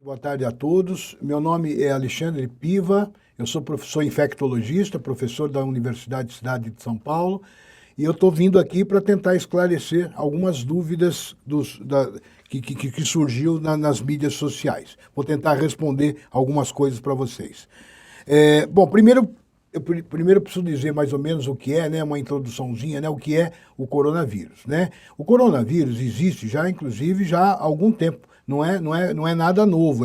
Boa tarde a todos. Meu nome é Alexandre Piva, eu sou professor infectologista, professor da Universidade Cidade de São Paulo, e eu estou vindo aqui para tentar esclarecer algumas dúvidas que surgiu nas mídias sociais. Vou tentar responder algumas coisas para vocês. Bom, primeiro eu preciso dizer mais ou menos o que é, né, uma introduçãozinha, né, o que é o coronavírus, né? O coronavírus existe já, inclusive, já há algum tempo. Não é nada novo,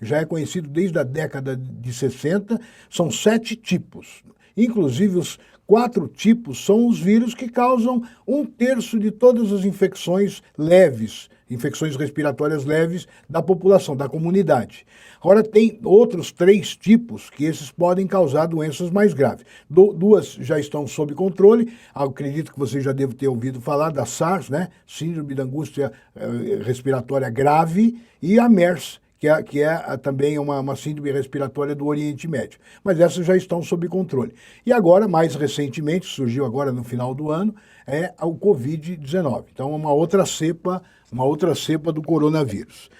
já é conhecido desde a década de 60, são 7 tipos. Inclusive, os 4 tipos são os vírus que causam 1/3 de todas as infecções leves, infecções respiratórias leves da população, da comunidade. Agora, tem outros 3 tipos que esses podem causar doenças mais graves. Duas já estão sob controle, acredito que você já deve ter ouvido falar da SARS, né? Síndrome da angústia respiratória grave, e a MERS, que é também uma síndrome respiratória do Oriente Médio. Mas essas já estão sob controle. E agora, mais recentemente, surgiu agora no final do ano, é o Covid-19. Então, uma outra cepa do coronavírus.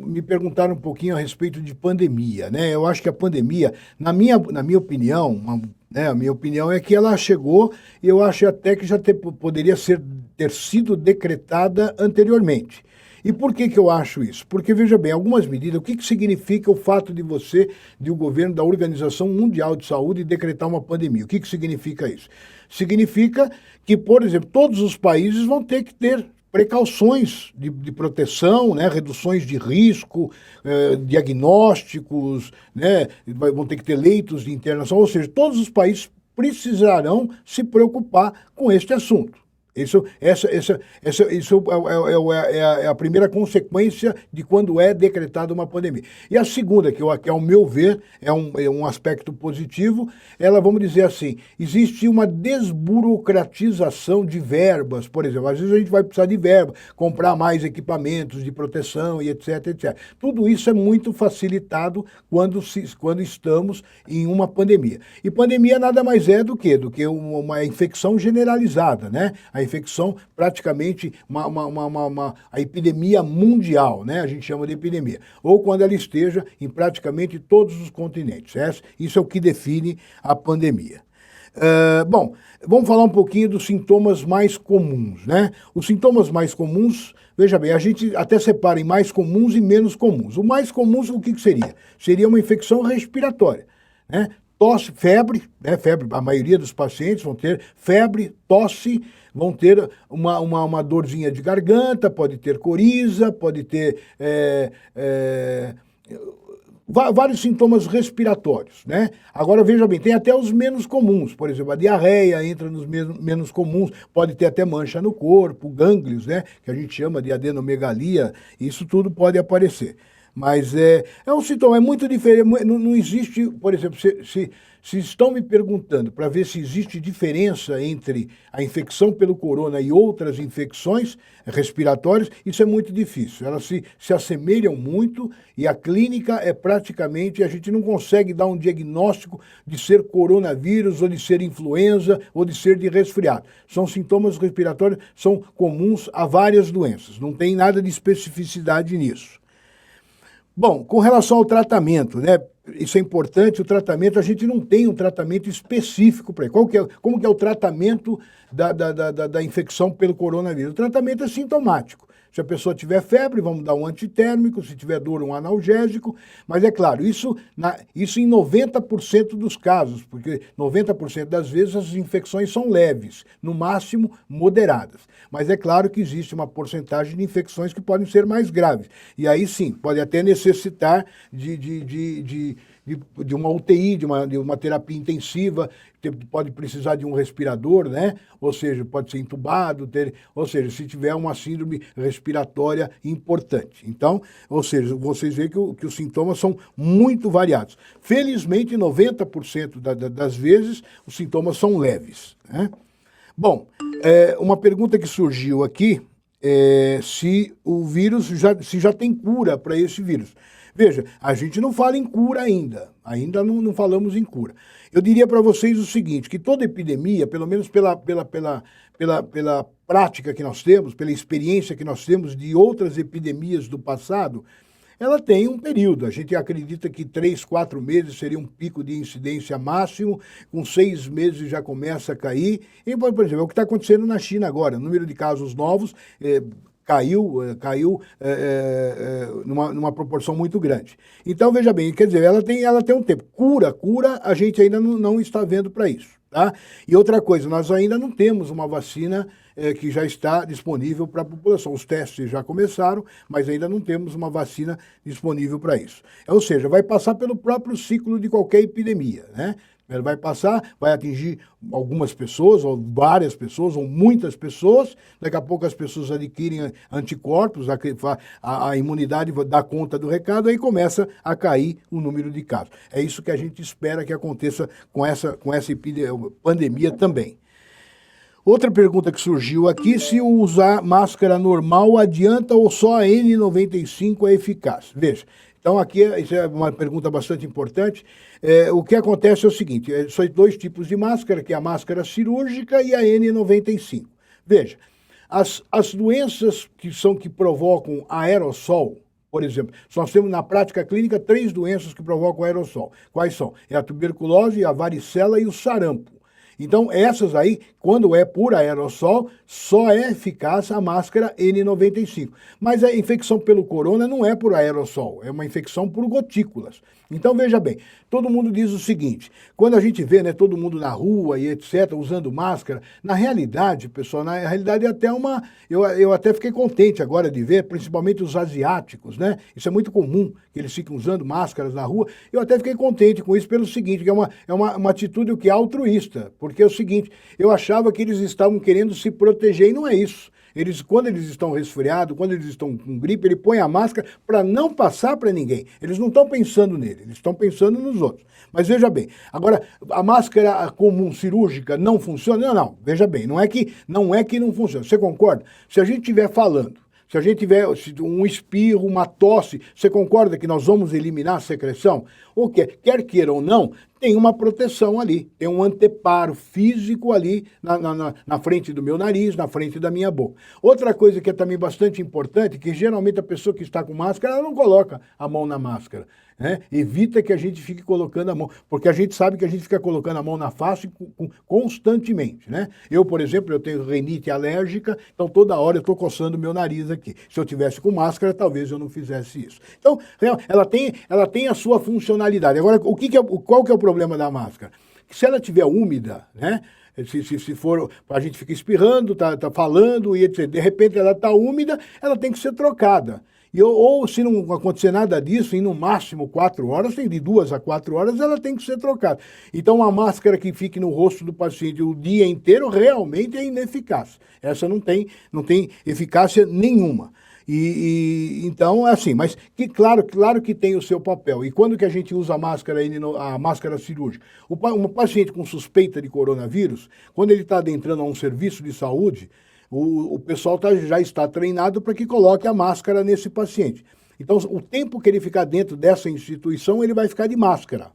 Me perguntaram um pouquinho a respeito de pandemia, né? Eu acho que a pandemia, na minha opinião, a minha opinião é que ela chegou, e eu acho até que poderia ter sido decretada anteriormente. E por que eu acho isso? Porque, veja bem, algumas medidas, o que significa o fato de o governo da Organização Mundial de Saúde decretar uma pandemia? O que significa isso? Significa que, por exemplo, todos os países vão ter que ter precauções de proteção, né, reduções de risco, diagnósticos, né, vão ter que ter leitos de internação, ou seja, todos os países precisarão se preocupar com este assunto. Isso é a primeira consequência de quando é decretada uma pandemia. E a segunda, que ao meu ver é um aspecto positivo, vamos dizer assim, existe uma desburocratização de verbas, por exemplo, às vezes a gente vai precisar de verba, comprar mais equipamentos de proteção e etc, etc. Tudo isso é muito facilitado quando estamos em uma pandemia. E pandemia nada mais é do que uma infecção generalizada, né? A infecção, praticamente, a epidemia mundial, né? A gente chama de epidemia. Ou quando ela esteja em praticamente todos os continentes. Isso é o que define a pandemia. Bom, vamos falar um pouquinho dos sintomas mais comuns, né? Os sintomas mais comuns, veja bem, a gente até separa em mais comuns e menos comuns. O mais comum, o que seria? Seria uma infecção respiratória, né? Tosse, febre, né? Febre, a maioria dos pacientes vão ter febre, tosse, vão ter uma dorzinha de garganta, pode ter coriza, pode ter vários sintomas respiratórios, né? Agora, veja bem, tem até os menos comuns, por exemplo, a diarreia entra nos menos comuns, pode ter até mancha no corpo, gânglios, né? Que a gente chama de adenomegalia, isso tudo pode aparecer. Mas é um sintoma, é muito diferente, não existe, por exemplo, se estão me perguntando para ver se existe diferença entre a infecção pelo corona e outras infecções respiratórias, isso é muito difícil. Elas se assemelham muito e a clínica praticamente, a gente não consegue dar um diagnóstico de ser coronavírus ou de ser influenza ou de ser de resfriado. São sintomas respiratórios, são comuns a várias doenças, não tem nada de especificidade nisso. Bom, com relação ao tratamento, né? Isso é importante, o tratamento, a gente não tem um tratamento específico para ele. Como que é o tratamento da infecção pelo coronavírus? O tratamento é sintomático. Se a pessoa tiver febre, vamos dar um antitérmico, se tiver dor, um analgésico, mas é claro, isso em 90% dos casos, porque 90% das vezes as infecções são leves, no máximo moderadas. Mas é claro que existe uma porcentagem de infecções que podem ser mais graves. E aí sim, pode até necessitar de uma UTI, de uma terapia intensiva, pode precisar de um respirador, né? Ou seja, pode ser entubado, ou seja, se tiver uma síndrome respiratória importante. Então, ou seja, vocês veem que os sintomas são muito variados. Felizmente, 90% das vezes, os sintomas são leves, né? Bom, uma pergunta que surgiu aqui se o vírus se já tem cura para esse vírus. Veja, a gente não fala em cura ainda não falamos em cura. Eu diria para vocês o seguinte, que toda epidemia, pelo menos pela prática que nós temos, pela experiência que nós temos de outras epidemias do passado, ela tem um período. A gente acredita que 3, 4 meses seria um pico de incidência máximo, com 6 meses já começa a cair. E, por exemplo, é o que está acontecendo na China agora. O número de casos novos caiu numa proporção muito grande. Então, veja bem, quer dizer, ela tem um tempo. Cura, a gente ainda não está vendo para isso. Tá? E outra coisa, nós ainda não temos uma vacina que já está disponível para a população. Os testes já começaram, mas ainda não temos uma vacina disponível para isso. Ou seja, vai passar pelo próprio ciclo de qualquer epidemia, né? Ela vai passar, vai atingir algumas pessoas, ou várias pessoas, ou muitas pessoas. Daqui a pouco as pessoas adquirem anticorpos, a imunidade dá conta do recado, aí começa a cair o número de casos. É isso que a gente espera que aconteça com essa pandemia também. Outra pergunta que surgiu aqui, se usar máscara normal adianta ou só a N95 é eficaz? Veja, então aqui isso é uma pergunta bastante importante. O que acontece é o seguinte, são 2 tipos de máscara, que é a máscara cirúrgica e a N95. Veja, as doenças que provocam aerossol, por exemplo, nós temos na prática clínica 3 doenças que provocam aerossol. Quais são? É a tuberculose, a varicela e o sarampo. Então, essas aí, quando é por aerossol, só é eficaz a máscara N95. Mas a infecção pelo corona não é por aerossol, é uma infecção por gotículas. Então, veja bem, todo mundo diz o seguinte, quando a gente vê, né, todo mundo na rua e etc., usando máscara, na realidade, pessoal, na realidade é até uma... Eu até fiquei contente agora de ver, principalmente os asiáticos, né? Isso é muito comum, que eles ficam usando máscaras na rua. Eu até fiquei contente com isso pelo seguinte, que é uma atitude que é altruísta, porque é o seguinte, eu achava que eles estavam querendo se proteger e não é isso. Quando eles estão resfriados, quando eles estão com gripe, ele põe a máscara para não passar para ninguém. Eles não estão pensando nele, eles estão pensando nos outros. Mas veja bem, agora, a máscara comum cirúrgica não funciona? Não, veja bem, não é que não funciona. Você concorda? Se a gente estiver falando, se a gente tiver um espirro, uma tosse, você concorda que nós vamos eliminar a secreção? Ou quer queira ou não, tem uma proteção ali, tem um anteparo físico ali na frente do meu nariz, na frente da minha boca. Outra coisa que é também bastante importante, que geralmente a pessoa que está com máscara, ela não coloca a mão na máscara, né? Evita que a gente fique colocando a mão, porque a gente sabe que a gente fica colocando a mão na face constantemente, né? Eu, por exemplo, eu tenho rinite alérgica, então toda hora eu estou coçando o meu nariz aqui. Se eu tivesse com máscara, talvez eu não fizesse isso. Então, ela tem a sua funcionalidade. Agora, qual que é o problema da máscara? Que se ela estiver úmida, né? Se for, a gente fica espirrando, tá falando, e etc. De repente ela está úmida, ela tem que ser trocada. Ou se não acontecer nada disso, em no máximo 4 horas, tem de 2 a 4 horas, ela tem que ser trocada. Então, uma máscara que fique no rosto do paciente o dia inteiro realmente é ineficaz. Essa não tem eficácia nenhuma. Então, é assim, mas claro que tem o seu papel. E quando que a gente usa a máscara cirúrgica? Um paciente com suspeita de coronavírus, quando ele está adentrando a um serviço de saúde, o pessoal já está treinado para que coloque a máscara nesse paciente. Então, o tempo que ele ficar dentro dessa instituição, ele vai ficar de máscara.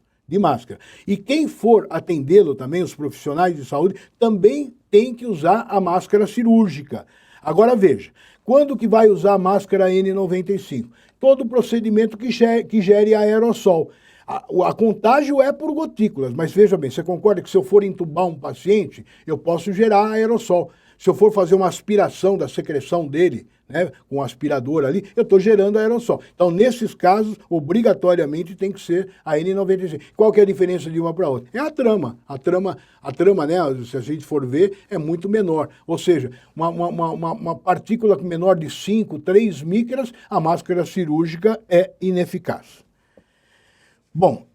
E quem for atendê-lo também, os profissionais de saúde, também tem que usar a máscara cirúrgica. Agora veja, quando que vai usar a máscara N95? Todo procedimento que gere aerossol. A contágio é por gotículas, mas veja bem, você concorda que se eu for entubar um paciente, eu posso gerar aerossol. Se eu for fazer uma aspiração da secreção dele, né, com um aspirador ali, eu estou gerando aerossol. Então, nesses casos, obrigatoriamente tem que ser a N95. Qual que é a diferença de uma para outra? É a trama. A trama, né, se a gente for ver, é muito menor. Ou seja, uma partícula menor de 5, 3 micras, a máscara cirúrgica é ineficaz. Bom,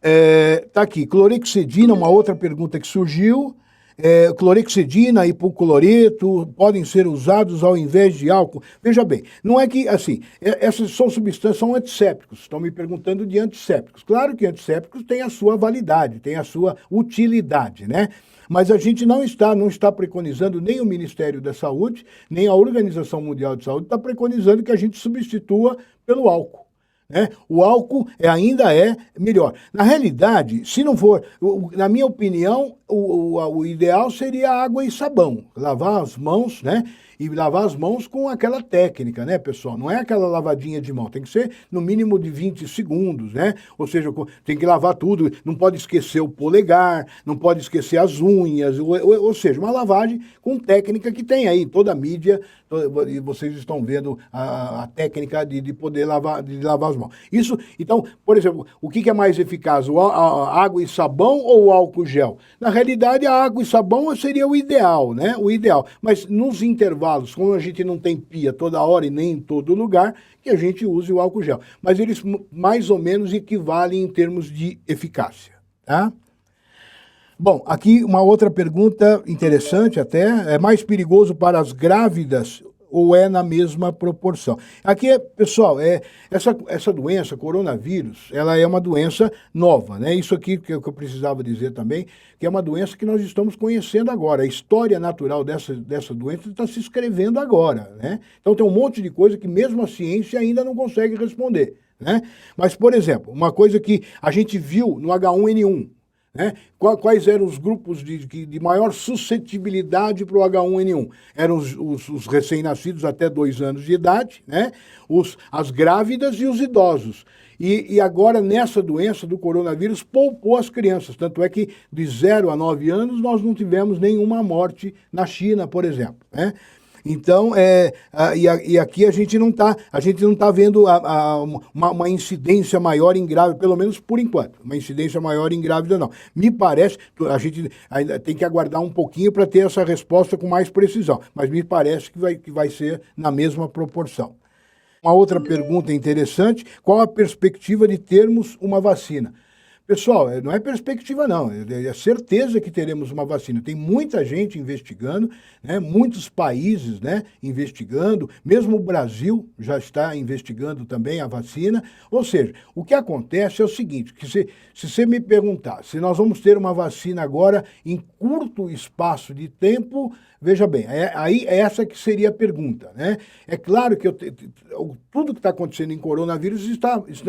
tá aqui. Clorexidina, uma outra pergunta que surgiu. clorexidina, hipocloreto, podem ser usados ao invés de álcool. Veja bem, não é que, assim, essas são substâncias, são antissépticos. Estão me perguntando de antissépticos. Claro que antissépticos têm a sua validade, têm a sua utilidade, né? Mas a gente não está preconizando, nem o Ministério da Saúde, nem a Organização Mundial de Saúde está preconizando que a gente substitua pelo álcool. Né? O álcool ainda é melhor. Na realidade, se não for, na minha opinião, o ideal seria água e sabão. Lavar as mãos, né? E lavar as mãos com aquela técnica, né, pessoal? Não é aquela lavadinha de mão, tem que ser no mínimo de 20 segundos, né? Ou seja, tem que lavar tudo, não pode esquecer o polegar, não pode esquecer as unhas, ou seja, uma lavagem com técnica que tem aí, toda a mídia, e vocês estão vendo a técnica de poder lavar as mãos. Isso, então, por exemplo, o que é mais eficaz, a água e sabão ou o álcool gel? Na realidade, a água e sabão seria o ideal, né? O ideal. Mas nos intervalos, como a gente não tem pia toda hora e nem em todo lugar, que a gente use o álcool gel. Mas eles mais ou menos equivalem em termos de eficácia, tá? Bom, aqui uma outra pergunta interessante até, é mais perigoso para as grávidas ou é na mesma proporção? Aqui, pessoal, essa doença, coronavírus, ela é uma doença nova, né? Isso aqui que eu precisava dizer também, que é uma doença que nós estamos conhecendo agora. A história natural dessa doença está se escrevendo agora, né? Então tem um monte de coisa que mesmo a ciência ainda não consegue responder, né? Mas, por exemplo, uma coisa que a gente viu no H1N1, né? Quais eram os grupos de maior suscetibilidade para o H1N1? Eram os recém-nascidos até 2 anos de idade, né? As grávidas e os idosos. E agora, nessa doença do coronavírus, poupou as crianças. Tá que de 0 a 9 anos nós não tivemos nenhuma morte na China, por exemplo, né? Então, e aqui a gente não tá vendo uma incidência maior em grávida, pelo menos por enquanto, uma incidência maior em grávida não. Me parece, a gente ainda tem que aguardar um pouquinho para ter essa resposta com mais precisão, mas me parece que vai ser na mesma proporção. Uma outra pergunta interessante, qual a perspectiva de termos uma vacina? Pessoal, não é perspectiva não, é certeza que teremos uma vacina. Tem muita gente investigando, né? Muitos países, né, investigando, mesmo o Brasil já está investigando também a vacina. Ou seja, o que acontece é o seguinte, que se você me perguntar se nós vamos ter uma vacina agora em curto espaço de tempo, veja bem, aí essa que seria a pergunta, né? É claro que tudo que está acontecendo em coronavírus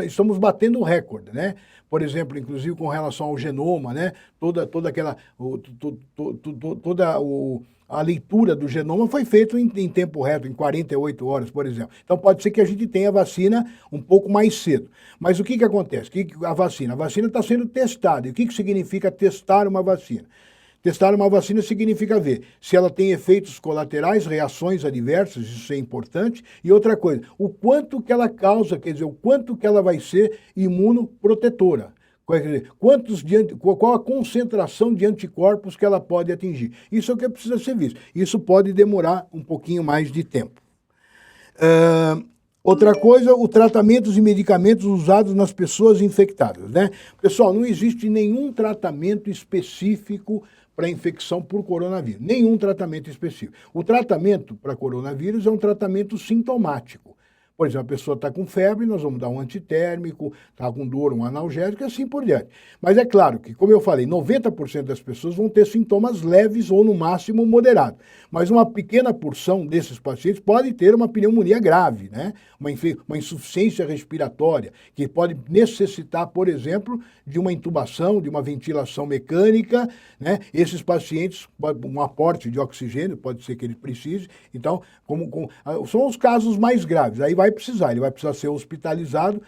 estamos batendo recorde, né? Por exemplo, inclusive com relação ao genoma, né? Toda a leitura do genoma foi feita em tempo reto, em 48 horas, por exemplo. Então pode ser que a gente tenha a vacina um pouco mais cedo. Mas o que acontece? A vacina está sendo testada. E o que significa testar uma vacina? Testar uma vacina significa ver se ela tem efeitos colaterais, reações adversas, isso é importante. E outra coisa, o quanto que ela causa, quer dizer, o quanto que ela vai ser imunoprotetora. Qual a concentração de anticorpos que ela pode atingir. Isso é o que precisa ser visto. Isso pode demorar um pouquinho mais de tempo. Outra coisa, os tratamentos e medicamentos usados nas pessoas infectadas, né? Pessoal, não existe nenhum tratamento específico para infecção por coronavírus. Nenhum tratamento específico. O tratamento para coronavírus é um tratamento sintomático. Por exemplo, a pessoa está com febre, nós vamos dar um antitérmico, está com dor, um analgésico e assim por diante. Mas é claro que, como eu falei, 90% das pessoas vão ter sintomas leves ou, no máximo, moderados. Mas uma pequena porção desses pacientes pode ter uma pneumonia grave, né? Uma insuficiência respiratória, que pode necessitar, por exemplo, de uma intubação, de uma ventilação mecânica, né? Esses pacientes, um aporte de oxigênio, pode ser que ele precise. Então, são os casos mais graves. Aí ele vai precisar ser hospitalizado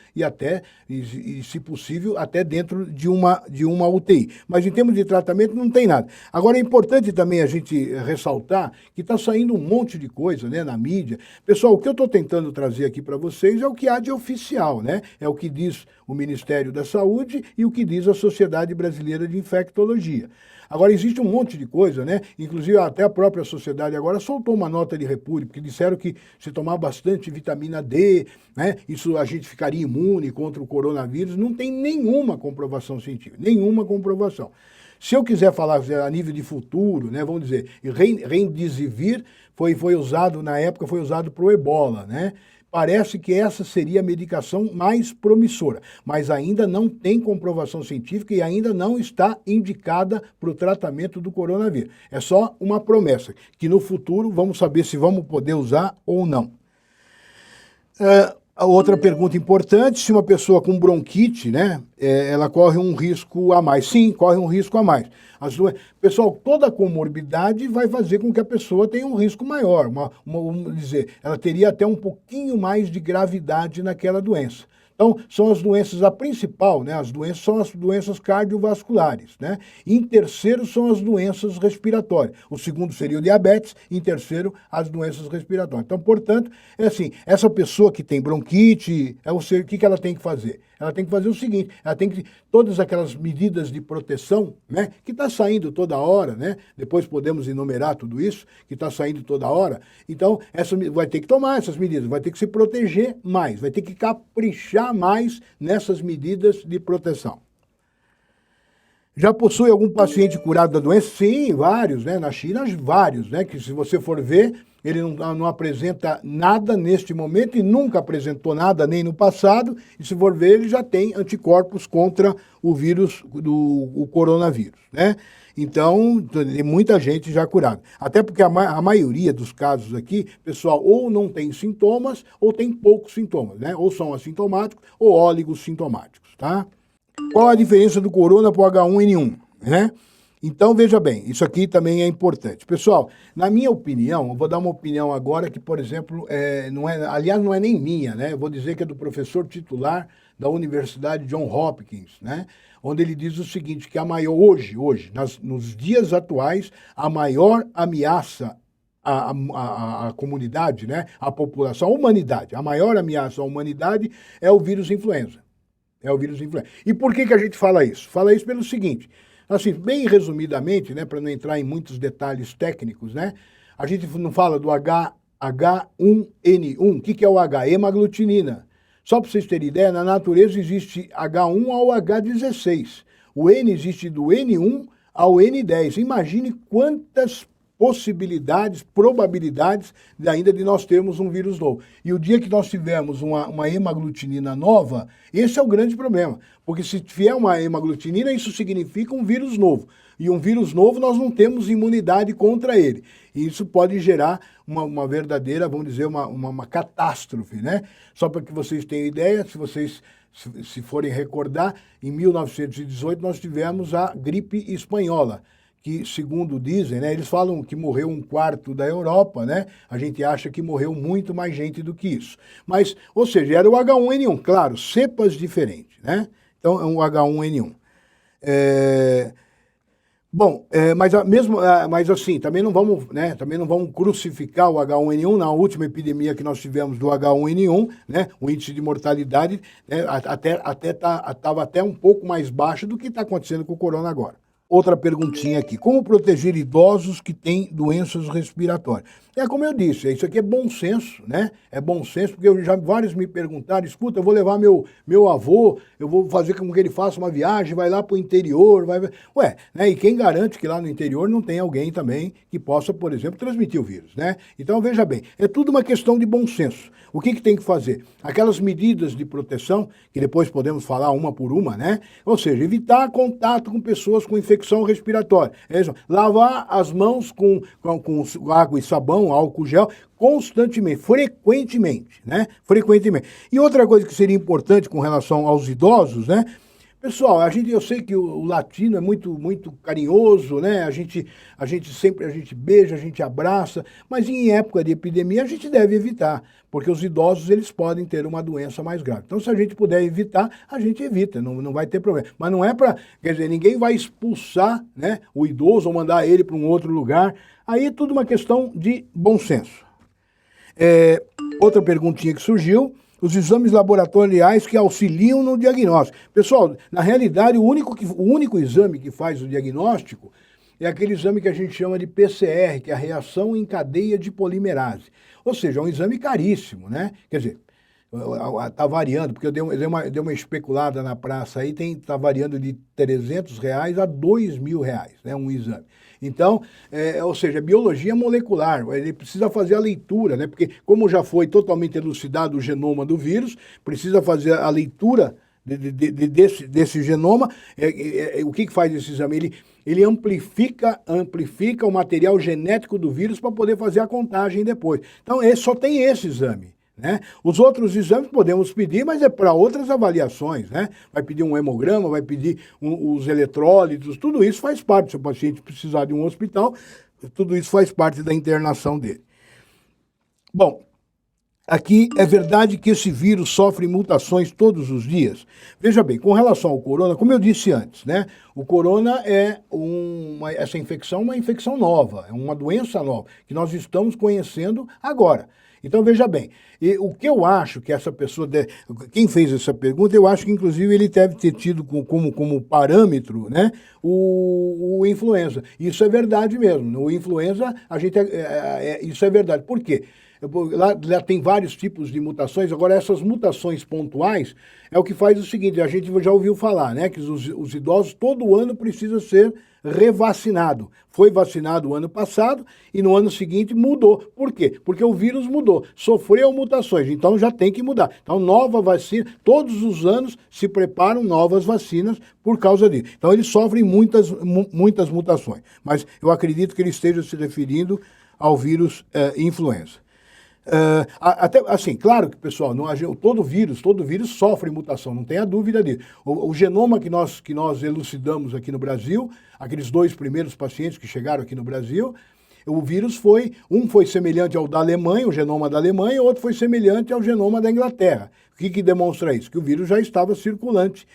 e se possível, até dentro de uma UTI. Mas em termos de tratamento não tem nada. Agora é importante também a gente ressaltar que está saindo um monte de coisa, né, na mídia. Pessoal, o que eu estou tentando trazer aqui para vocês é o que há de oficial, né? É o que diz o Ministério da Saúde e o que diz a Sociedade Brasileira de Infectologia. Agora, existe um monte de coisa, né? Inclusive, até a própria sociedade agora soltou uma nota de repúdio, porque disseram que se tomar bastante vitamina D, né, isso a gente ficaria imune contra o coronavírus. Não tem nenhuma comprovação científica, nenhuma comprovação. Se eu quiser falar a nível de futuro, né, vamos dizer, Remdesivir foi usado, na época, foi usado para o ebola, né? Parece que essa seria a medicação mais promissora, mas ainda não tem comprovação científica e ainda não está indicada para o tratamento do coronavírus. É só uma promessa, que no futuro vamos saber se vamos poder usar ou não. A outra pergunta importante, se uma pessoa com bronquite, né, ela corre um risco a mais. Sim, corre um risco a mais. Pessoal, toda comorbidade vai fazer com que a pessoa tenha um risco maior. Vamos dizer, ela teria até um pouquinho mais de gravidade naquela doença. Então, são as doenças, a principal, né, são as doenças cardiovasculares, né? Em terceiro, são as doenças respiratórias. O segundo seria o diabetes, em terceiro, as doenças respiratórias. Então, portanto, é assim, essa pessoa que tem bronquite, o que ela tem que fazer? Ela tem que fazer o seguinte, ela tem que, todas aquelas medidas de proteção, né, que está saindo toda hora, né, depois podemos enumerar tudo isso, que está saindo toda hora, então vai ter que tomar essas medidas, vai ter que se proteger mais, vai ter que caprichar mais nessas medidas de proteção. Já possui algum paciente curado da doença? Sim, vários, né? Na China, vários, né? Que se você for ver, ele não apresenta nada neste momento e nunca apresentou nada nem no passado. E se for ver, ele já tem anticorpos contra o vírus o coronavírus, né? Então, tem muita gente já curada. Até porque a maioria dos casos aqui, pessoal, ou não tem sintomas, ou tem poucos sintomas, né? Ou são assintomáticos ou oligossintomáticos, tá? Qual a diferença do corona para o H1N1, né? Então, veja bem, isso aqui também é importante. Pessoal, na minha opinião, eu vou dar uma opinião agora que, por exemplo, aliás, não é nem minha, né? Eu vou dizer que é do professor titular da Universidade Johns Hopkins, né? Onde ele diz o seguinte, que a maior, hoje, nos dias atuais, a maior ameaça à comunidade, né? À população, à humanidade, a maior ameaça à humanidade é o vírus influenza. É o vírus influenza. E por que a gente fala isso? Fala isso pelo seguinte, assim, bem resumidamente, né, para não entrar em muitos detalhes técnicos, né, a gente não fala do H1N1. O que é o H? Hemaglutinina. Só para vocês terem ideia, na natureza existe H1 ao H16. O N existe do N1 ao N10. Imagine quantas possibilidades, probabilidades ainda de nós termos um vírus novo. E o dia que nós tivermos uma hemaglutinina nova, esse é o grande problema. Porque se vier uma hemaglutinina, isso significa um vírus novo. E um vírus novo, nós não temos imunidade contra ele. E isso pode gerar uma verdadeira, vamos dizer, uma catástrofe, né? Só para que vocês tenham ideia, se forem recordar, em 1918 nós tivemos a gripe espanhola, que, segundo dizem, né, eles falam que morreu 1/4 da Europa, né? A gente acha que morreu muito mais gente do que isso. Mas, ou seja, era o H1N1, claro, cepas diferentes, né? Então, é um H1N1. Mas assim, também não vamos crucificar o H1N1. Na última epidemia que nós tivemos do H1N1, né, o índice de mortalidade, né, estava até um pouco mais baixo do que está acontecendo com o corona agora. Outra perguntinha aqui. Como proteger idosos que têm doenças respiratórias? Como eu disse, isso aqui é bom senso, né? É bom senso, porque vários me perguntaram, escuta, eu vou levar meu avô, eu vou fazer com que ele faça uma viagem, vai lá para o interior, né? E quem garante que lá no interior não tem alguém também que possa, por exemplo, transmitir o vírus, né? Então, veja bem, é tudo uma questão de bom senso. O que tem que fazer? Aquelas medidas de proteção, que depois podemos falar uma por uma, né? Ou seja, evitar contato com pessoas com infecção respiratória. Lavar as mãos com água e sabão, álcool gel, constantemente, frequentemente, né? Frequentemente. E outra coisa que seria importante com relação aos idosos, né? Pessoal, eu sei que o latino é muito, muito carinhoso, né? A gente beija, a gente abraça, mas em época de epidemia a gente deve evitar, porque os idosos eles podem ter uma doença mais grave. Então, se a gente puder evitar, a gente evita, não vai ter problema. Mas não é quer dizer, ninguém vai expulsar, né, o idoso ou mandar ele para um outro lugar. Aí é tudo uma questão de bom senso. Outra perguntinha que surgiu. Os exames laboratoriais que auxiliam no diagnóstico. Pessoal, na realidade, o único exame que faz o diagnóstico é aquele exame que a gente chama de PCR, que é a reação em cadeia de polimerase. Ou seja, é um exame caríssimo, né? Quer dizer, Está variando, porque eu dei uma especulada na praça aí, está variando de R$ 300 a R$ 2.000, né, um exame. Então, ou seja, biologia molecular, ele precisa fazer a leitura, né, porque como já foi totalmente elucidado o genoma do vírus, precisa fazer a leitura desse genoma. O que faz esse exame? Ele amplifica o material genético do vírus para poder fazer a contagem depois. Então, só tem esse exame, né? Os outros exames podemos pedir, mas é para outras avaliações, né? Vai pedir um hemograma, vai pedir os eletrólitos, tudo isso faz parte. Se o paciente precisar de um hospital, tudo isso faz parte da internação dele. Bom, aqui é verdade que esse vírus sofre mutações todos os dias. Veja bem, com relação ao corona, como eu disse antes, né? O corona essa infecção é uma infecção nova, é uma doença nova, que nós estamos conhecendo agora. Então, veja bem, o que eu acho que essa pessoa, quem fez essa pergunta, eu acho que inclusive ele deve ter tido como parâmetro, né, o influenza. Isso é verdade mesmo. No influenza, isso é verdade. Por quê? Lá tem vários tipos de mutações. Agora, essas mutações pontuais é o que faz o seguinte, a gente já ouviu falar, né, que os idosos todo ano precisam ser revacinado. Foi vacinado o ano passado e no ano seguinte mudou. Por quê? Porque o vírus mudou, sofreu mutações, então já tem que mudar. Então, nova vacina, todos os anos se preparam novas vacinas por causa disso. Então, eles sofrem muitas mutações, mas eu acredito que ele esteja se referindo ao vírus influenza. Até assim, claro que, pessoal, todo vírus sofre mutação, não tenha dúvida disso. O genoma que nós elucidamos aqui no Brasil, aqueles 2 primeiros pacientes que chegaram aqui no Brasil, o vírus foi semelhante ao da Alemanha, o genoma da Alemanha, e outro foi semelhante ao genoma da Inglaterra. O que demonstra isso? Que o vírus já estava circulante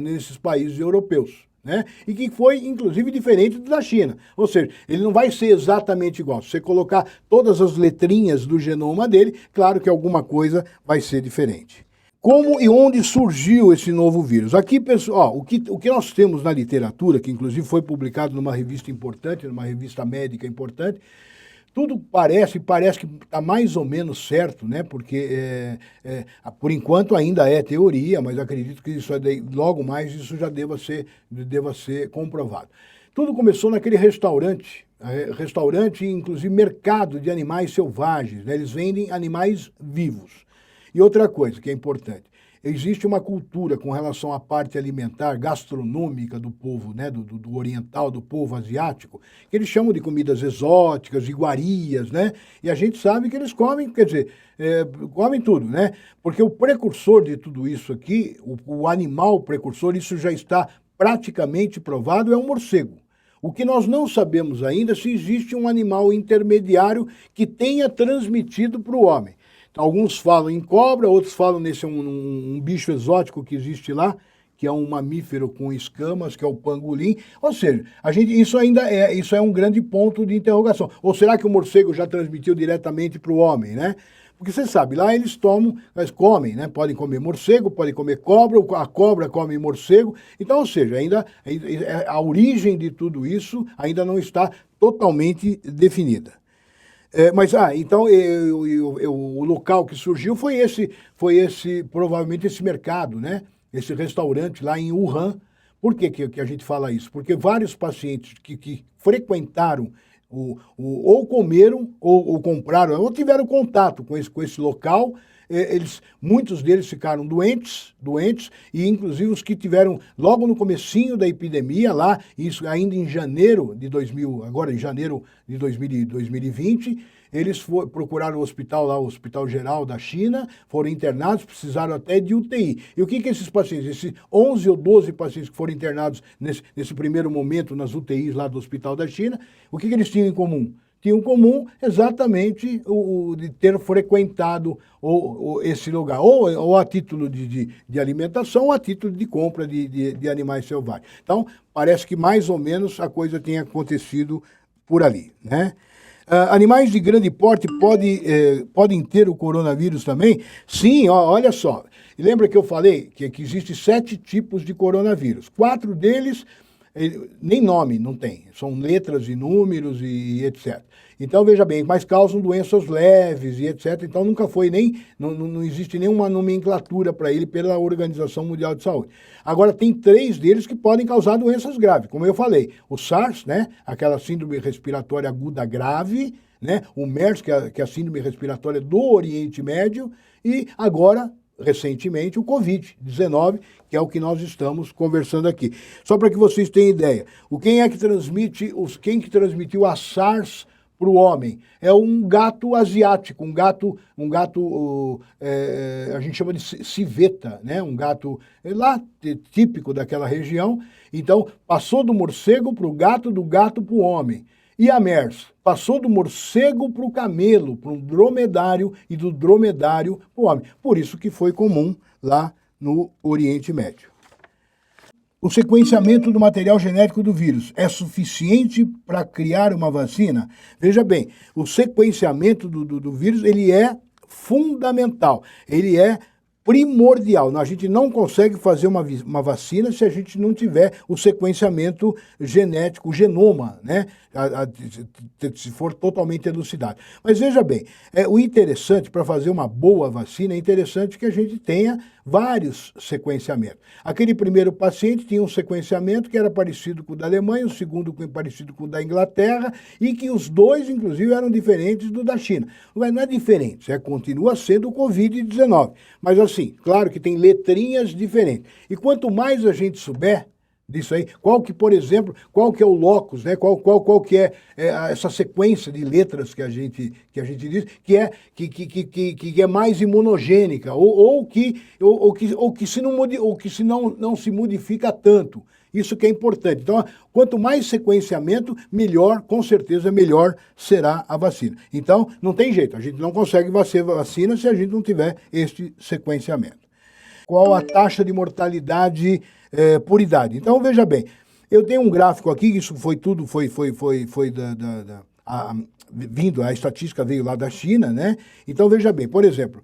nesses países europeus, né? E que foi, inclusive, diferente da China. Ou seja, ele não vai ser exatamente igual. Se você colocar todas as letrinhas do genoma dele, claro que alguma coisa vai ser diferente. Como e onde surgiu esse novo vírus? Aqui, pessoal, o que nós temos na literatura, que inclusive foi publicado numa revista importante, numa revista médica importante, tudo parece que está mais ou menos certo, né? Porque, por enquanto, ainda é teoria, mas acredito que logo mais isso já deva ser comprovado. Tudo começou naquele restaurante, inclusive mercado de animais selvagens, né? Eles vendem animais vivos. E outra coisa que é importante, existe uma cultura com relação à parte alimentar, gastronômica do povo, né, do oriental, do povo asiático, que eles chamam de comidas exóticas, iguarias, né? E a gente sabe que eles comem, quer dizer, comem tudo, né? Porque o precursor de tudo isso aqui, o animal precursor, isso já está praticamente provado, é um morcego. O que nós não sabemos ainda é se existe um animal intermediário que tenha transmitido para o homem. Alguns falam em cobra, outros falam nesse um bicho exótico que existe lá, que é um mamífero com escamas, que é o pangolim. Ou seja, isso é um grande ponto de interrogação. Ou será que o morcego já transmitiu diretamente para o homem, né? Porque você sabe, lá eles comem, né? Podem comer morcego, podem comer cobra, a cobra come morcego. Então, ou seja, a origem de tudo isso ainda não está totalmente definida. Então o local que surgiu foi provavelmente esse mercado, né? Esse restaurante lá em Wuhan. Por que a gente fala isso? Porque vários pacientes que frequentaram, ou comeram, ou compraram, ou tiveram contato com esse local, muitos deles ficaram doentes, e inclusive os que tiveram logo no comecinho da epidemia lá, isso ainda em janeiro de 2020, eles procuraram o hospital lá, o Hospital Geral da China, foram internados, precisaram até de UTI. E o que esses pacientes, esses 11 ou 12 pacientes que foram internados nesse primeiro momento nas UTIs lá do Hospital da China, o que eles tinham em comum? Tinham em comum exatamente o de ter frequentado esse lugar, ou a título de alimentação, ou a título de compra de animais selvagens. Então, parece que mais ou menos a coisa tem acontecido por ali, né? Animais de grande porte podem ter o coronavírus também? Sim, olha só. Lembra que eu falei que existem 7 tipos de coronavírus. 4 deles nem nome não tem, são letras e números e etc. Então, veja bem, mas causam doenças leves e etc. Então, nunca foi não existe nenhuma nomenclatura para ele pela Organização Mundial de Saúde. Agora, tem 3 deles que podem causar doenças graves, como eu falei. O SARS, né, aquela síndrome respiratória aguda grave, né, o MERS, que é a síndrome respiratória do Oriente Médio, e agora, recentemente, o Covid-19, que é o que nós estamos conversando aqui. Só para que vocês tenham ideia, quem que transmitiu a SARS para o homem? É um gato asiático, a gente chama de civeta, né? Um gato lá típico daquela região. Então, passou do morcego para o gato, do gato para o homem. E a MERS? Passou do morcego para o camelo, para um dromedário, e do dromedário para o homem. Por isso que foi comum lá no Oriente Médio. O sequenciamento do material genético do vírus é suficiente para criar uma vacina? Veja bem, o sequenciamento do vírus, ele é fundamental, ele é primordial. A gente não consegue fazer uma vacina se a gente não tiver o sequenciamento genético, o genoma, né? Se for totalmente elucidado. Mas veja bem, o interessante para fazer uma boa vacina, é interessante que a gente tenha vários sequenciamentos. Aquele primeiro paciente tinha um sequenciamento que era parecido com o da Alemanha, o segundo parecido com o da Inglaterra, e que os dois, inclusive, eram diferentes do da China. Mas não é diferente, continua sendo o Covid-19. Mas assim, claro que tem letrinhas diferentes. E quanto mais a gente souber disso aí, por exemplo, qual que é o locus, né? Qual que é, essa sequência de letras que a gente diz, que é mais imunogênica, ou que se não se modifica tanto. Isso que é importante. Então, quanto mais sequenciamento, melhor, com certeza, melhor será a vacina. Então, não tem jeito, a gente não consegue fazer vacina se a gente não tiver este sequenciamento. Qual a taxa de mortalidade por idade? Então, veja bem, eu tenho um gráfico aqui, isso foi a estatística veio lá da China, né? Então, veja bem, por exemplo,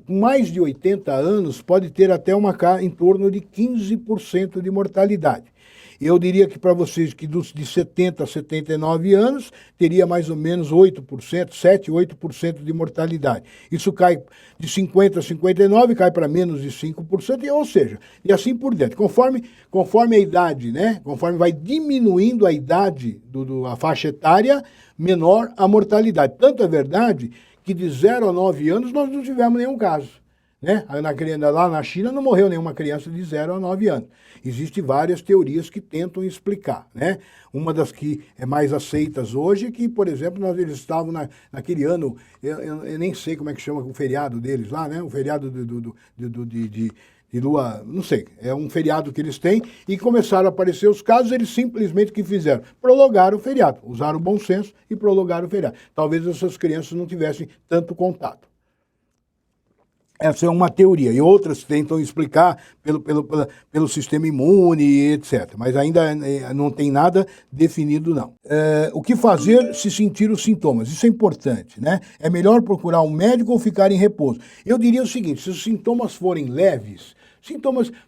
com mais de 80 anos pode ter até em torno de 15% de mortalidade. Eu diria que para vocês que de 70 a 79 anos teria mais ou menos 8%, 7, 8% de mortalidade. Isso cai de 50 a 59, cai para menos de 5%, ou seja, e assim por diante. Conforme a idade, né? Conforme vai diminuindo a idade, a faixa etária, menor a mortalidade. Tanto é verdade que de 0 a 9 anos nós não tivemos nenhum caso. Né? Lá na China não morreu nenhuma criança de 0 a 9 anos. Existem várias teorias que tentam explicar. Né? Uma das que é mais aceitas hoje é que, por exemplo, eles estavam naquele ano, eu nem sei como é que chama o feriado deles lá, né? O feriado de lua, não sei, é um feriado que eles têm, e começaram a aparecer os casos, eles simplesmente o que fizeram? Prolongaram o feriado, usaram o bom senso e prolongaram o feriado. Talvez essas crianças não tivessem tanto contato. Essa é uma teoria, e outras tentam explicar pelo sistema imune, etc. Mas ainda não tem nada definido, não. O que fazer se sentir os sintomas? Isso é importante, né? É melhor procurar um médico ou ficar em repouso? Eu diria o seguinte, se os sintomas forem leves,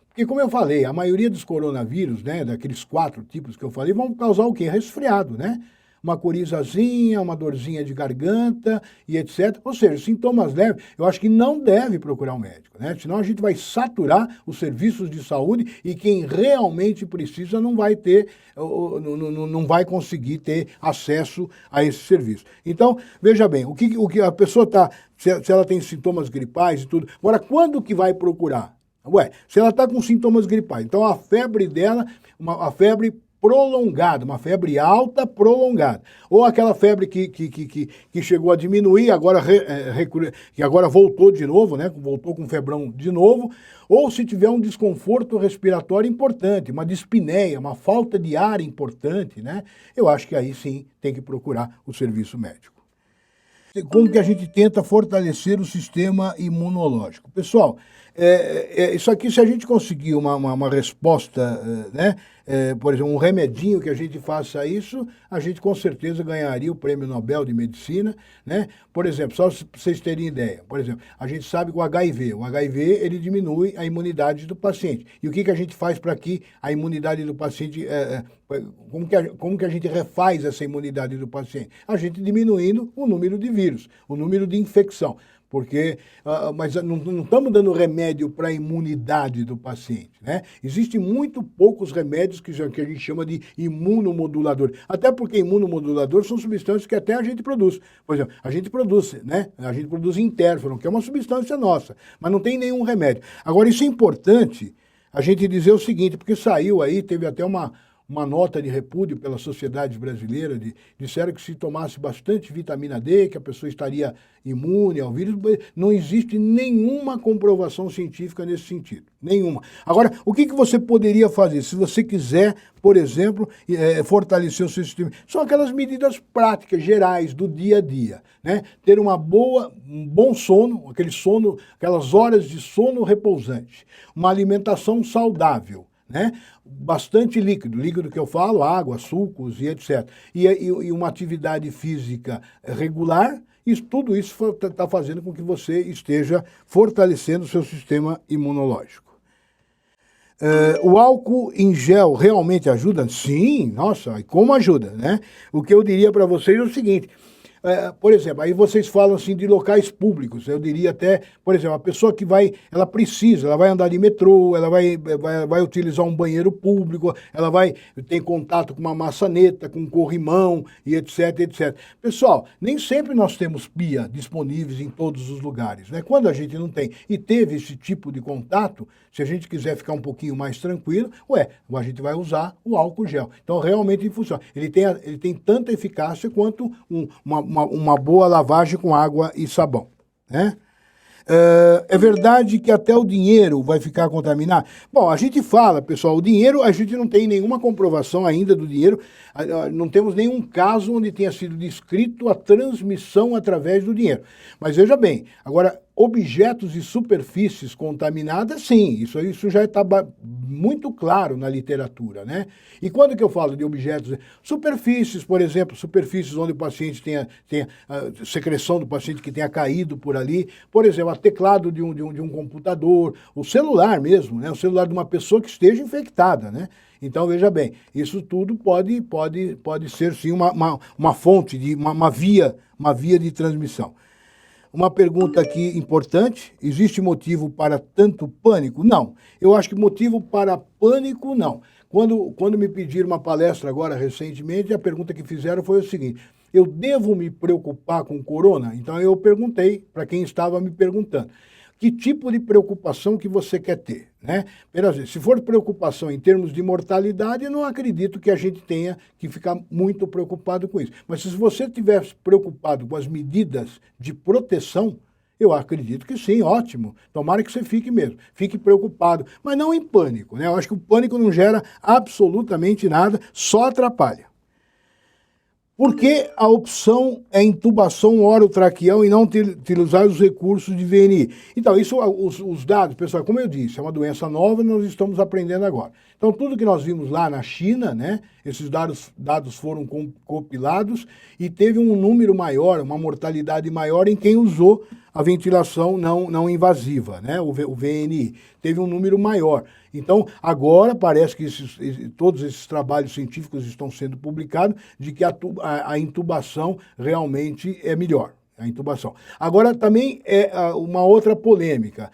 porque como eu falei, a maioria dos coronavírus, né, daqueles 4 tipos que eu falei, vão causar o quê? Resfriado, né? Uma corizazinha, uma dorzinha de garganta e etc. Ou seja, sintomas leves, eu acho que não deve procurar um médico, né? Senão a gente vai saturar os serviços de saúde e quem realmente precisa não vai não vai conseguir ter acesso a esse serviço. Então, veja bem, o que a pessoa se ela tem sintomas gripais e tudo, agora quando que vai procurar? Se ela está com sintomas gripais, então a febre dela, a febre prolongada, uma febre alta prolongada. Ou aquela febre que chegou a diminuir, que agora voltou de novo, né? Voltou com febrão de novo. Ou se tiver um desconforto respiratório importante, uma dispneia, uma falta de ar importante, né? Eu acho que aí sim tem que procurar o serviço médico. Como que a gente tenta fortalecer o sistema imunológico? Pessoal, Isso aqui, se a gente conseguir uma resposta, né? Por exemplo, um remedinho que a gente faça isso, a gente com certeza ganharia o Prêmio Nobel de Medicina, né? Por exemplo, só para vocês terem ideia, por exemplo, a gente sabe que o HIV ele diminui a imunidade do paciente. E o que a gente faz para que a imunidade do paciente, como que a gente refaz essa imunidade do paciente? A gente diminuindo o número de vírus, o número de infecção. Porque, mas não estamos dando remédio para a imunidade do paciente, né? Existem muito poucos remédios que a gente chama de imunomodulador. Até porque imunomodulador são substâncias que até a gente produz. Por exemplo, a gente produz, né? A gente produz interferon, que é uma substância nossa, mas não tem nenhum remédio. Agora, isso é importante a gente dizer o seguinte, porque saiu aí, teve até uma nota de repúdio pela sociedade brasileira, disseram que se tomasse bastante vitamina D, que a pessoa estaria imune ao vírus. Não existe nenhuma comprovação científica nesse sentido, nenhuma. Agora, o que você poderia fazer se você quiser, por exemplo, fortalecer o seu sistema? São aquelas medidas práticas, gerais, do dia a dia, né? Ter um bom sono, aquelas horas de sono repousante, uma alimentação saudável, né? Bastante líquido que eu falo, água, sucos e etc. E uma atividade física regular, tudo isso está fazendo com que você esteja fortalecendo o seu sistema imunológico. O álcool em gel realmente ajuda? Sim, nossa, e como ajuda, né? O que eu diria para vocês é o seguinte... por exemplo, aí vocês falam assim de locais públicos, eu diria até, por exemplo, a pessoa que ela vai andar de metrô, ela vai utilizar um banheiro público, ela vai ter contato com uma maçaneta, com um corrimão e etc, etc. Pessoal, nem sempre nós temos pia disponíveis em todos os lugares, né? Quando a gente não tem e teve esse tipo de contato, se a gente quiser ficar um pouquinho mais tranquilo, a gente vai usar o álcool gel. Então, realmente funciona. Ele tem tanta eficácia quanto uma boa lavagem com água e sabão, né? É verdade que até o dinheiro vai ficar contaminado? Bom, a gente fala, pessoal, o dinheiro, a gente não tem nenhuma comprovação ainda do dinheiro, não temos nenhum caso onde tenha sido descrito a transmissão através do dinheiro. Mas veja bem, agora, objetos e superfícies contaminadas, sim, isso já está muito claro na literatura, né? E quando que eu falo de objetos, superfícies, por exemplo, superfícies onde o paciente tenha a secreção do paciente que tenha caído por ali, por exemplo, o teclado de um computador, o celular mesmo, né? O celular de uma pessoa que esteja infectada, né? Então, veja bem, isso tudo pode ser, sim, uma fonte, uma via de transmissão. Uma pergunta aqui importante, existe motivo para tanto pânico? Não, eu acho que motivo para pânico, não. Quando me pediram uma palestra agora, recentemente, a pergunta que fizeram foi o seguinte, eu devo me preocupar com corona? Então eu perguntei para quem estava me perguntando, que tipo de preocupação que você quer ter, né? Se for preocupação em termos de mortalidade, eu não acredito que a gente tenha que ficar muito preocupado com isso. Mas se você estiver preocupado com as medidas de proteção, eu acredito que sim, ótimo. Tomara que você fique mesmo. Fique preocupado, mas não em pânico, né? Eu acho que o pânico não gera absolutamente nada, só atrapalha. Por que a opção é intubação orotraqueal e não utilizar os recursos de VNI? Então, isso, os dados, pessoal, como eu disse, é uma doença nova e nós estamos aprendendo agora. Então, tudo que nós vimos lá na China, né, esses dados foram compilados e teve um número maior, uma mortalidade maior em quem usou a ventilação não invasiva, né, o VNI. Teve um número maior. Então, agora parece que todos esses trabalhos científicos estão sendo publicados de que a intubação realmente é melhor, a intubação. Agora, também é uma outra polêmica.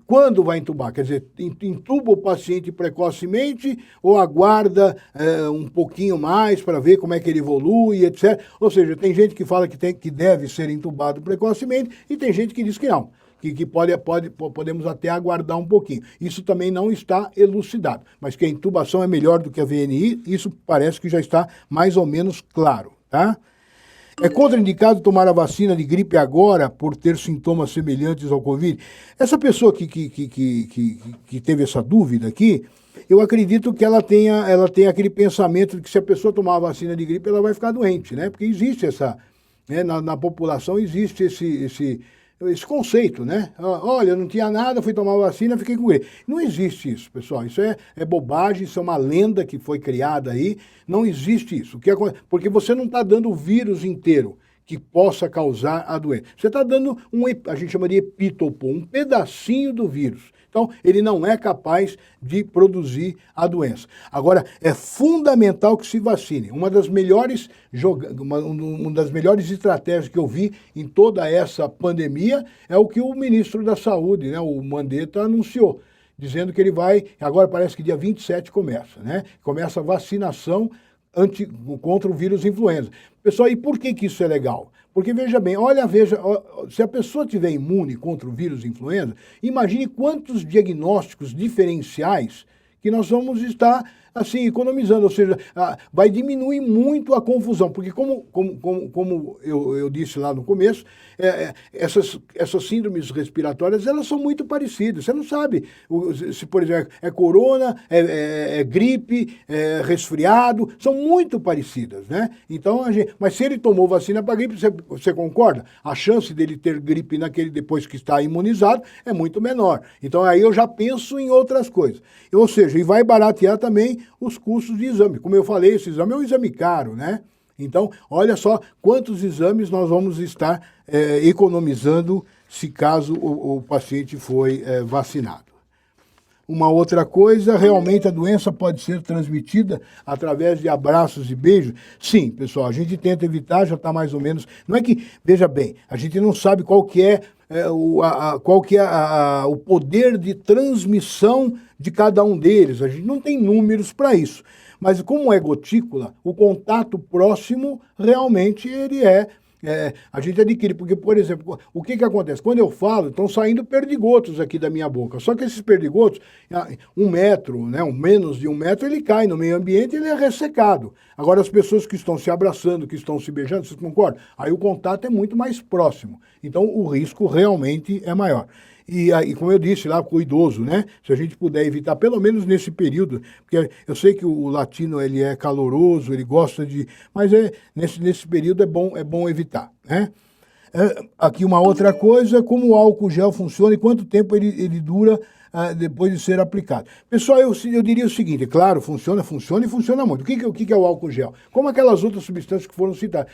Quando vai intubar? Quer dizer, intuba o paciente precocemente ou aguarda um pouquinho mais para ver como é que ele evolui, etc. Ou seja, tem gente que fala que deve ser intubado precocemente e tem gente que diz que não. Que podemos até aguardar um pouquinho. Isso também não está elucidado, mas que a intubação é melhor do que a VNI, isso parece que já está mais ou menos claro, tá? É contraindicado tomar a vacina de gripe agora por ter sintomas semelhantes ao Covid? Essa pessoa que teve essa dúvida aqui, eu acredito que ela tenha aquele pensamento de que se a pessoa tomar a vacina de gripe, ela vai ficar doente, né? Porque existe essa, né, na população existe esse conceito, né? Olha, não tinha nada, fui tomar vacina, fiquei com gripe. Não existe isso, pessoal. Isso é bobagem, isso é uma lenda que foi criada aí. Não existe isso. Porque você não está dando o vírus inteiro que possa causar a doença. Você está dando a gente chama de epítopo, um pedacinho do vírus. Então, ele não é capaz de produzir a doença. Agora, é fundamental que se vacine. Uma das melhores estratégias que eu vi em toda essa pandemia é o que o ministro da Saúde, né, o Mandetta, anunciou, dizendo que ele vai, agora parece que dia 27 começa, né? Começa a vacinação contra o vírus influenza. Pessoal, e por que isso é legal? Porque veja bem, se a pessoa tiver imune contra o vírus influenza, imagine quantos diagnósticos diferenciais que nós vamos estar assim economizando, ou seja, vai diminuir muito a confusão, porque como eu disse lá no começo, essas síndromes respiratórias, elas são muito parecidas. Você não sabe se, por exemplo, é corona, é gripe, é resfriado, são muito parecidas, né? Então, mas se ele tomou vacina para gripe, você concorda? A chance dele ter gripe depois que está imunizado é muito menor. Então, aí eu já penso em outras coisas. Ou seja, e vai baratear também os custos de exame. Como eu falei, esse exame é um exame caro, né? Então, olha só quantos exames nós vamos estar economizando se caso o paciente foi vacinado. Uma outra coisa, realmente a doença pode ser transmitida através de abraços e beijos? Sim, pessoal, a gente tenta evitar, já está mais ou menos... Não é que, veja bem, a gente não sabe qual que é o poder de transmissão de cada um deles. A gente não tem números para isso. Mas como é gotícula, o contato próximo realmente a gente adquire. Porque, por exemplo, o que acontece? Quando eu falo, estão saindo perdigotos aqui da minha boca. Só que esses perdigotos, 1 metro, né, menos de 1 metro, ele cai no meio ambiente e ele é ressecado. Agora, as pessoas que estão se abraçando, que estão se beijando, vocês concordam? Aí o contato é muito mais próximo. Então, o risco realmente é maior. E como eu disse lá com o idoso, né? Se a gente puder evitar, pelo menos nesse período, porque eu sei que o latino ele é caloroso, ele gosta de... Mas nesse período é bom evitar, né? Aqui uma outra coisa, como o álcool gel funciona e quanto tempo ele dura depois de ser aplicado. Pessoal, eu diria o seguinte, claro, funciona e funciona muito. O que é o álcool gel? Como aquelas outras substâncias que foram citadas.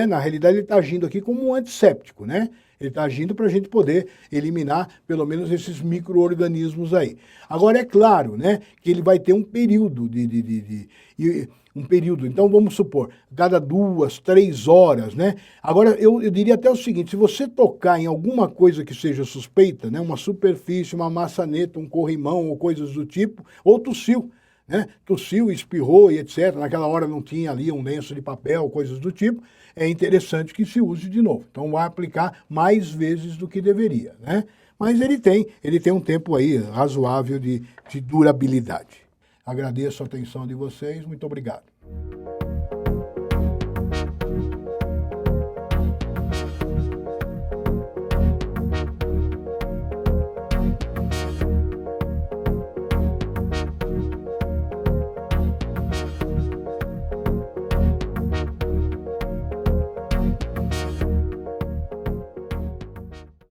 Na realidade, ele está agindo aqui como um antisséptico, né? Ele está agindo para a gente poder eliminar, pelo menos, esses micro-organismos aí. Agora, é claro, né, que ele vai ter um período então vamos supor, cada 2, 3 horas, né? Agora, eu diria até o seguinte, se você tocar em alguma coisa que seja suspeita, né, uma superfície, uma maçaneta, um corrimão ou coisas do tipo, ou tossiu, né? Tossiu, espirrou e etc. Naquela hora não tinha ali um lenço de papel, coisas do tipo, é interessante que se use de novo. Então vai aplicar mais vezes do que deveria, né? Mas ele tem um tempo aí razoável de durabilidade. Agradeço a atenção de vocês, muito obrigado.